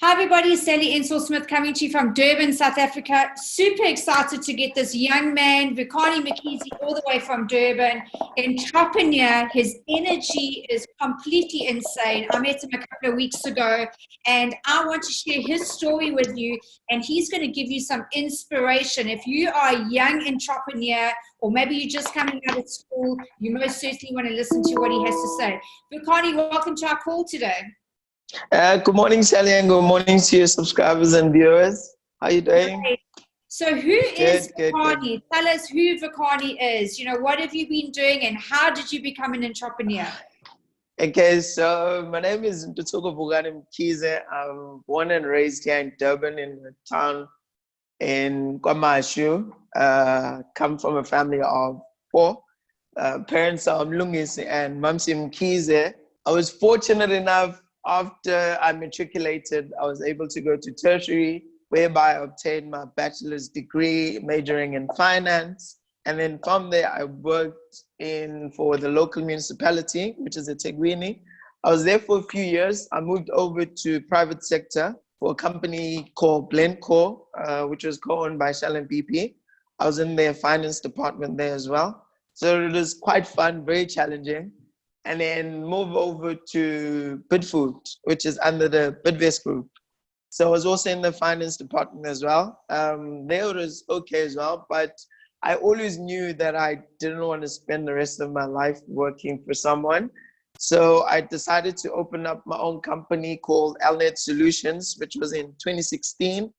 Hi everybody, Sally Ensor-Smith coming to you from Durban, South Africa. Super excited to get this young man, Vukani Mkhize, all the way from Durban. Entrepreneur, his energy is completely insane. I met him a couple of weeks ago and I want to share his story with you, and he's going to give you some inspiration. If you are a young entrepreneur or maybe you're just coming out of school, you most certainly want to listen to what he has to say. Vukani, welcome to our call today. Good morning, Sally, and good morning to your subscribers and viewers. How are you doing? Great. So who is Vukani? Tell us who Vukani is. You know, what have you been doing and how did you become an entrepreneur? Okay, so my name is Vukani Mkhize. I'm born and raised here in Durban in a town in Kwamashu. Come from a family of four. Parents are Mlungisi and Mamsi Mkhize. I was fortunate enough, after I matriculated, I was able to go to tertiary, whereby I obtained my bachelor's degree, majoring in finance. And then from there, I worked for the local municipality, which is eThekwini. I was there for a few years. I moved over to private sector for a company called Glencore, which was co-owned by Shell and BP. I was in their finance department there as well. So it was quite fun, very challenging. And then move over to Bidfood, which is under the Bidvest Group. So I was also in the finance department as well. There it was okay as well, but I always knew that I didn't want to spend the rest of my life working for someone. So I decided to open up my own company called Alnet Solutions, which was in 2016.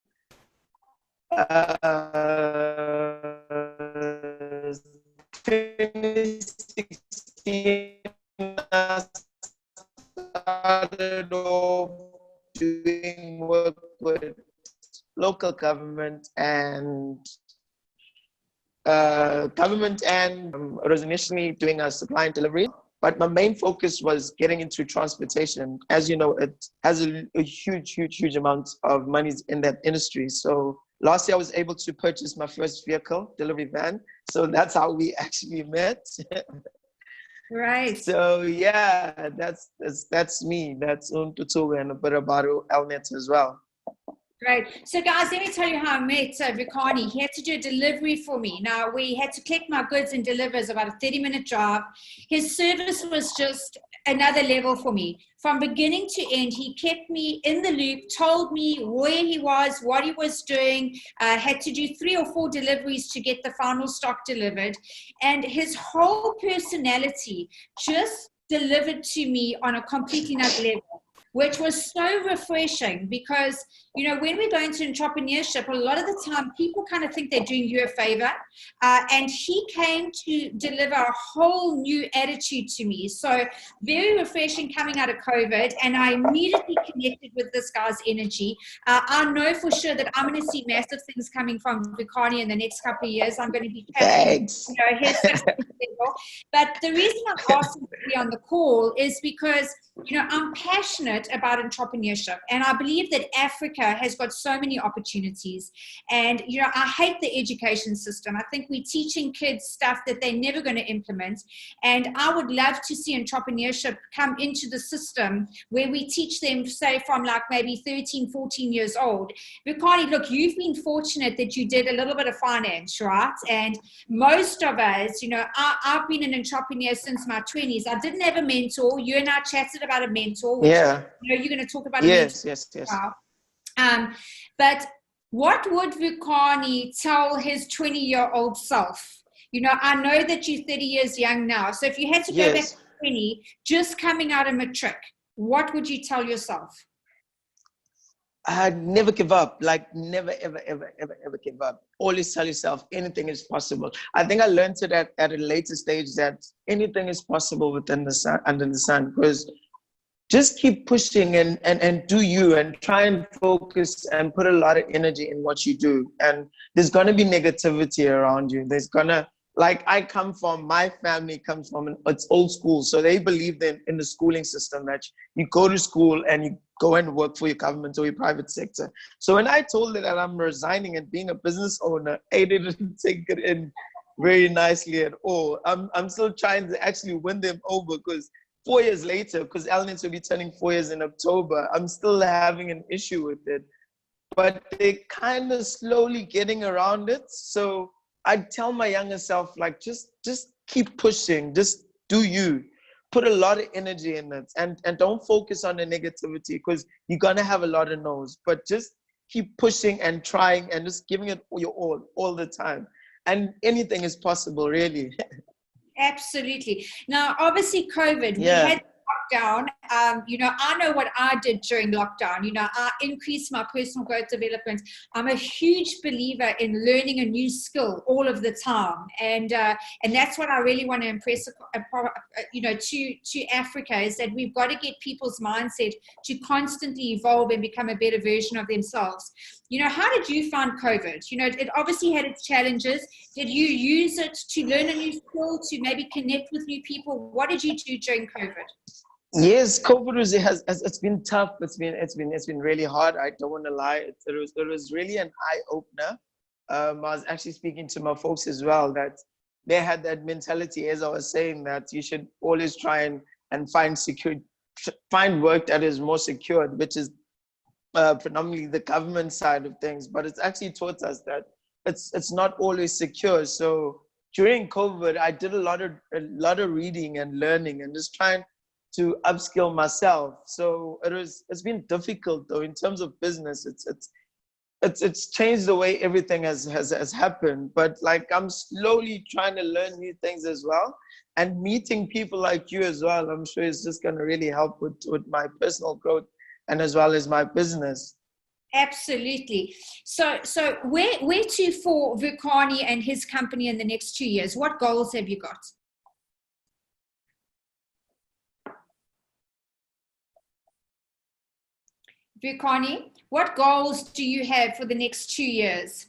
2016. I started off doing work with local government and it was initially doing a supply and delivery, but my main focus was getting into transportation. As you know, it has a huge amount of money in that industry. So last year I was able to purchase my first vehicle, delivery van. So that's how we actually met. Right. So yeah, that's me. That's Untutu and a bit about Elnet as well. Great. So guys, let me tell you how I met Vukani. He had to do a delivery for me. Now, we had to collect my goods and deliver. It was about a 30-minute drive. His service was just another level for me. From beginning to end, he kept me in the loop, told me where he was, what he was doing, had to do 3 or 4 deliveries to get the final stock delivered. And his whole personality just delivered to me on a completely another level, which was so refreshing because, you know, when we go into entrepreneurship, a lot of the time people kind of think they're doing you a favor. And he came to deliver a whole new attitude to me. So very refreshing coming out of COVID. And I immediately connected with this guy's energy. I know for sure that I'm going to see massive things coming from Vukani in the next couple of years. I'm going to be tracking, you know, his success level. But the reason I'm asking to be on the call is because, you know, I'm passionate about entrepreneurship, and I believe that Africa has got so many opportunities. And, you know, I hate the education system. I think we're teaching kids stuff that they're never going to implement. And I would love to see entrepreneurship come into the system where we teach them, say, from like maybe 13, 14 years old. Vukani, look, you've been fortunate that you did a little bit of finance, right? And most of us, you know, I've been an entrepreneur since my 20s. I didn't have a mentor. You and I chatted about a mentor, which, yeah, you know, you're going to talk about yes. But what would Vukani tell his 20-year-old self? You know, I know that you're 30 years young now. So if you had to go back to 20, just coming out of matric, what would you tell yourself? Never give up. Like never, ever give up. Always tell yourself anything is possible. I think I learned it at a later stage that anything is possible within the sun, under the sun, because just keep pushing and do you, and try and focus and put a lot of energy in what you do. And there's going to be negativity around you. There's going to, like, my family comes from, it's old school. So they believe in the schooling system that you go to school and you go and work for your government or your private sector. So when I told her that I'm resigning and being a business owner, they didn't take it in very nicely at all. I'm still trying to actually win them over, because 4 years later, because Elnets will be turning 4 years in October, I'm still having an issue with it. But they're kind of slowly getting around it. So I tell my younger self, like, just keep pushing, just do you. Put a lot of energy in it, and don't focus on the negativity, because you're gonna have a lot of no's. But just keep pushing and trying and just giving it your all the time. And anything is possible, really. Absolutely. Now, obviously, COVID, we Yeah. had lockdown. I know what I did during lockdown. I increased my personal growth development. I'm a huge believer in learning a new skill all of the time, and that's what I really want to impress, to Africa, is that we've got to get people's mindset to constantly evolve and become a better version of themselves. How did you find COVID? It obviously had its challenges. Did you use it to learn a new skill, to maybe connect with new people? What did you do during COVID? Yes, COVID it's been tough. It's been really hard. I don't want to lie. It was really an eye opener. I was actually speaking to my folks as well, that they had that mentality, as I was saying, that you should always try and find work that is more secured, which is predominantly the government side of things. But it's actually taught us that it's not always secure. So during COVID, I did a lot of reading and learning and just trying to upskill myself. So it's been difficult though in terms of business. It's changed the way everything has happened. But like, I'm slowly trying to learn new things as well, and meeting people like you as well. I'm sure it's just going to really help with my personal growth and as well as my business. Absolutely. So where to for Vukani and his company in the next 2 years? What goals have you got? Vukani, what goals do you have for the next 2 years?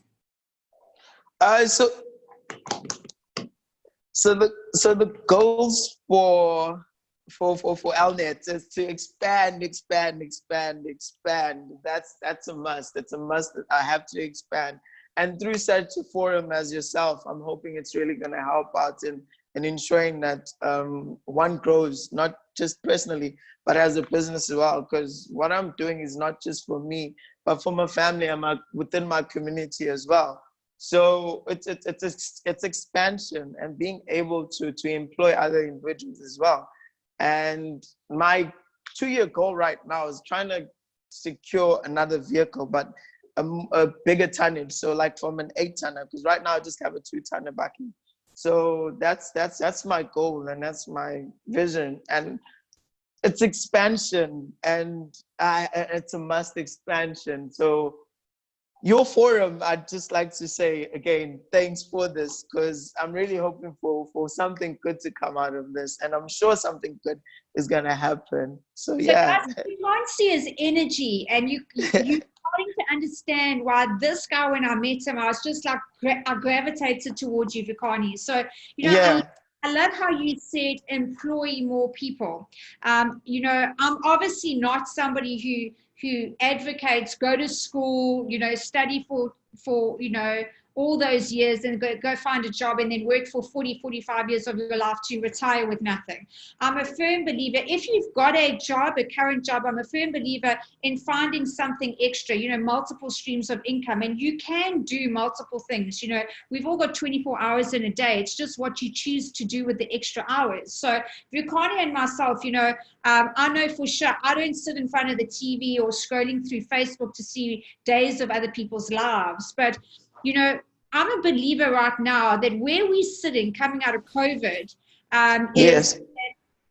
So the goals for Elnet is to expand. That's a must. That's a must. I have to expand. And through such a forum as yourself, I'm hoping it's really going to help out in ensuring that one grows, not just personally, but as a business as well. Because what I'm doing is not just for me, but for my family and within my community as well. So it's expansion and being able to employ other individuals as well. And my 2-year goal right now is trying to secure another vehicle, but a bigger tonnage. So like from an 8-tonner, because right now I just have a 2-tonner backing. So that's my goal, and that's my vision. And it's expansion, and it's a must expansion. So your forum, I'd just like to say again, thanks for this, because I'm really hoping for something good to come out of this, and I'm sure something good is gonna happen. So yeah. So you can't see his energy, and you starting to understand why this guy, when I met him, I was just like, I gravitated towards you, Vukani. So Yeah. I love how you said employ more people. I'm obviously not somebody who advocates go to school, study for all those years and go find a job and then work for 40, 45 years of your life to retire with nothing. I'm a firm believer, if you've got a job, a current job, I'm a firm believer in finding something extra, multiple streams of income. And you can do multiple things. We've all got 24 hours in a day. It's just what you choose to do with the extra hours. So Vukani and myself, I know for sure I don't sit in front of the TV or scrolling through Facebook to see days of other people's lives. But I'm a believer right now that where we're sitting coming out of COVID is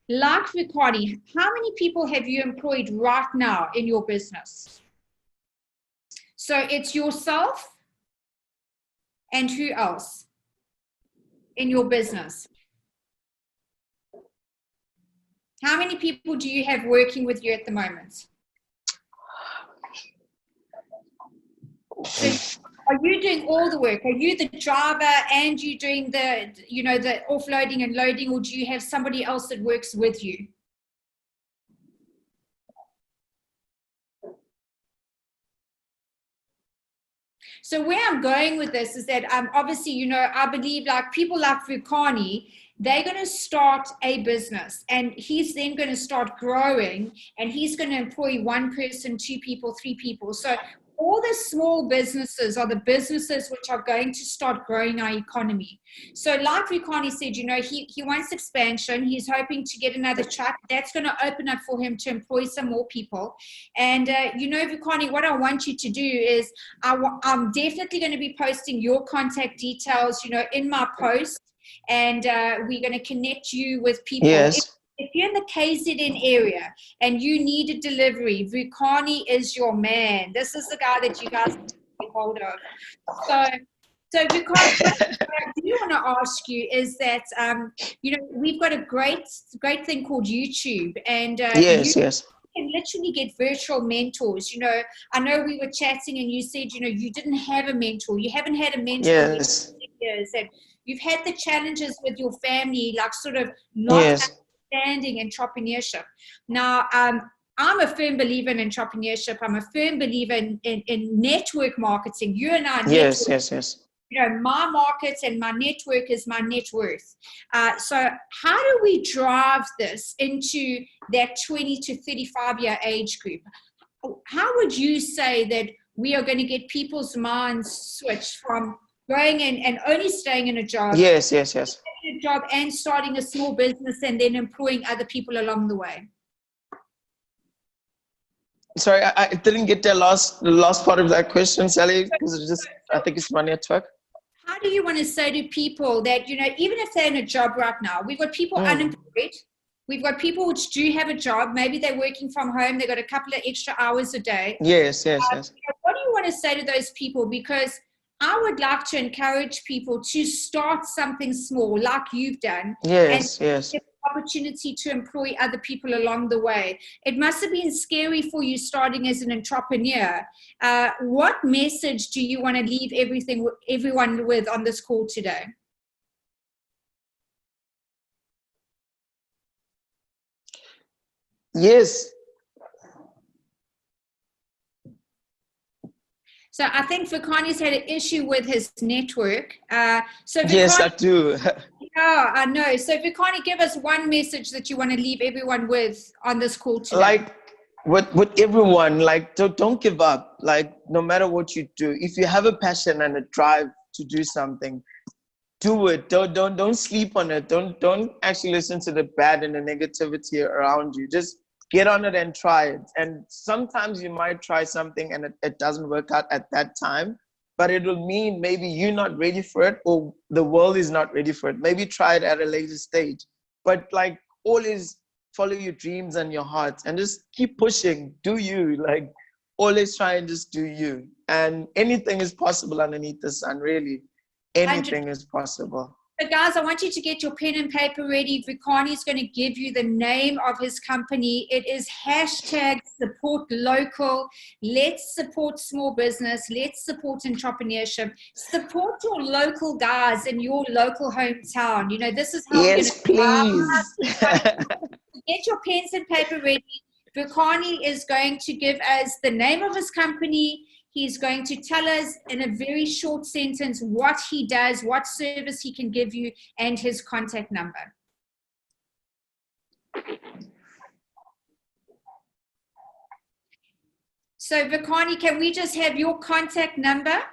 like Vukani. How many people have you employed right now in your business? So it's yourself and who else in your business? How many people do you have working with you at the moment? So are you doing all the work? Are you the driver and you doing the offloading and loading, or do you have somebody else that works with you? So where I'm going with this is that obviously, you know, I believe like people like Vukani, they're going to start a business and he's then going to start growing and he's going to employ one person, two people, three people. So all the small businesses are the businesses which are going to start growing our economy. So like Vukani said, you know, he wants expansion. He's hoping to get another truck. That's going to open up for him to employ some more people. And, you know, Vukani, what I want you to do is I'm definitely going to be posting your contact details, you know, in my post. And we're going to connect you with people. Yes. If you're in the KZN area and you need a delivery, Vukani is your man. This is the guy that you guys can get hold of. So Vukani, what I do want to ask you is that, you know, we've got a great thing called YouTube. And Yes. you can literally get virtual mentors. You know, I know we were chatting and you said, you know, you didn't have a mentor. You haven't had a mentor in Yes. years. And you've had the challenges with your family, like sort of not understanding entrepreneurship. Now, I'm a firm believer in entrepreneurship. I'm a firm believer in network marketing. You and I network. Yes. You know, my market and my network is my net worth. So how do we drive this into that 20 to 35 year age group? How would you say that we are going to get people's minds switched from going in and only staying in a job? Yes. A job and starting a small business and then employing other people along the way. Sorry, I didn't get the last part of that question, Sally, because it's just, I think it's my network. How do you want to say to people that, you know, even if they're in a job right now, we've got people unemployed, we've got people which do have a job, maybe they're working from home, they've got a couple of extra hours a day. Yes. You know, what do you want to say to those people? Because I would like to encourage people to start something small like you've done. Yes. Give opportunity to employ other people along the way. It must have been scary for you starting as an entrepreneur. What message do you want to leave everyone with on this call today? Yes. So I think Vukani's had an issue with his network. Vukani, yes, I do. Yeah, I know. So Vukani, give us one message that you want to leave everyone with on this call today. Like with everyone, like don't give up. Like no matter what you do, if you have a passion and a drive to do something, do it. Don't sleep on it. Don't actually listen to the bad and the negativity around you. Just get on it and try it. And sometimes you might try something and it doesn't work out at that time, but it will mean maybe you're not ready for it or the world is not ready for it. Maybe try it at a later stage. But like always follow your dreams and your heart and just keep pushing. Do you. Like always try and just do you. And anything is possible underneath the sun, really. Anything is possible. So guys, I want you to get your pen and paper ready. Vukani is going to give you the name of his company. It is #SupportLocal. Let's support small business. Let's support entrepreneurship. Support your local guys in your local hometown. You know, this is how yes, please. Get your pens and paper ready. Vukani is going to give us the name of his company. He's going to tell us in a very short sentence what he does, what service he can give you, and his contact number. So Vukani, can we just have your contact number?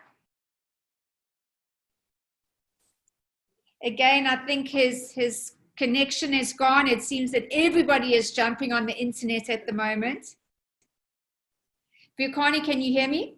Again, I think his connection is gone. It seems that everybody is jumping on the internet at the moment. Vukani, can you hear me?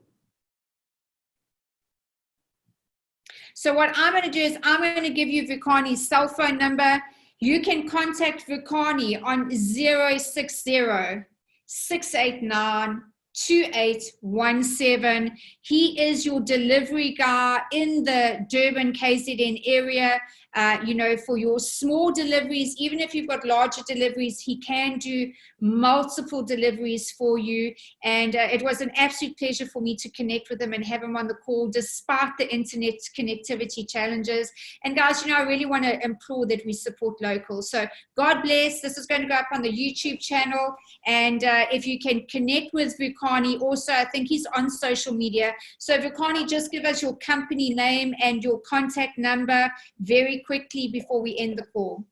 So what I'm going to do is I'm going to give you Vukani's cell phone number. You can contact Vukani on 060-689-2817. He is your delivery guy in the Durban KZN area. for your small deliveries. Even if you've got larger deliveries, he can do multiple deliveries for you. And it was an absolute pleasure for me to connect with him and have him on the call, despite the internet connectivity challenges. And guys, I really want to implore that we support local. So God bless. This is going to go up on the YouTube channel. And if you can connect with Vukani, also, I think he's on social media. So Vukani, just give us your company name and your contact number very quickly before we end the call.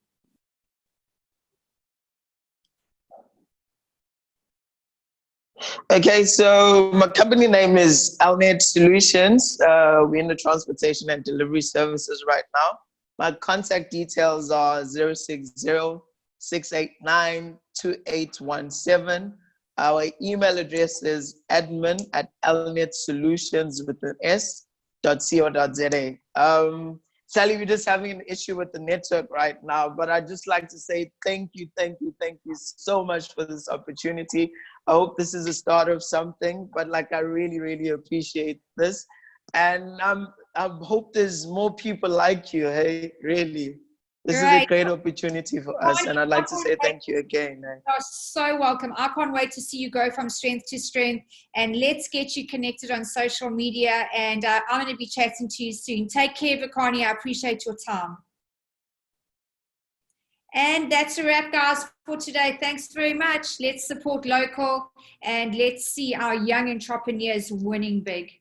Okay, so my company name is Alnet Solutions. We're in the transportation and delivery services right now. My contact details are 060-689-2817. Our email address is admin@alnetsolutions.co.za. Sally, we're just having an issue with the network right now, but I'd just like to say thank you so much for this opportunity. I hope this is a start of something, but I really, really appreciate this. And I hope there's more people like you, hey, really. This is a great opportunity for us, and I'd like to say thank you again. You're so welcome. I can't wait to see you go from strength to strength, and let's get you connected on social media, and I'm going to be chatting to you soon. Take care, Vukani. I appreciate your time. And that's a wrap, guys, for today. Thanks very much. Let's support local, and let's see our young entrepreneurs winning big.